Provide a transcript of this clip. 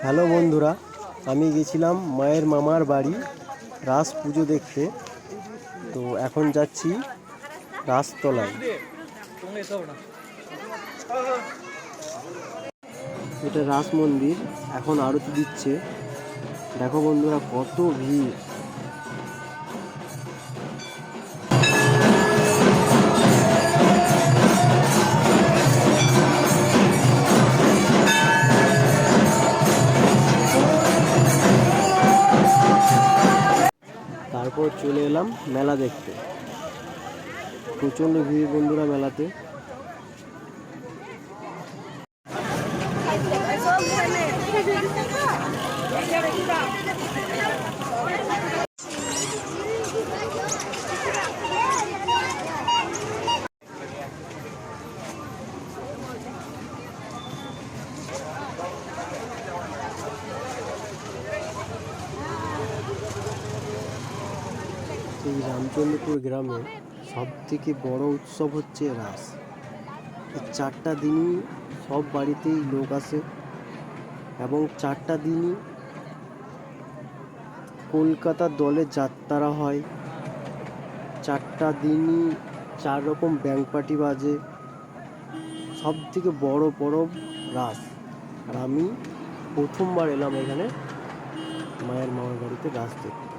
Hello বন্ধুরা, আমি গেছিলাম মায়ের মামার বাড়ি রাস পুজো দেখতে। তো এখন যাচ্ছি রাসতলায়। এটা রাস মন্দির, এখন আরতি দিচ্ছে। দেখো বন্ধুরা, কত ভিড়। তারপর চলে এলাম মেলা দেখতে। প্রচণ্ড ভিড় বন্ধুরা মেলাতে। এই রামচন্দ্রপুর গ্রামে সব থেকে বড় উৎসব হচ্ছে রাস। এই 4টা দিনই সব বাড়িতেই লোক আসে এবং 4টা দিনই কলকাতার দলের যাত্রা হয়। 4টা দিনই 4 রকম ব্যান্ড পার্টি বাজে। সব থেকে বড় পরব রাস। আর আমি প্রথমবার এলাম এখানে মায়ের মামার বাড়িতে রাস দেখতে।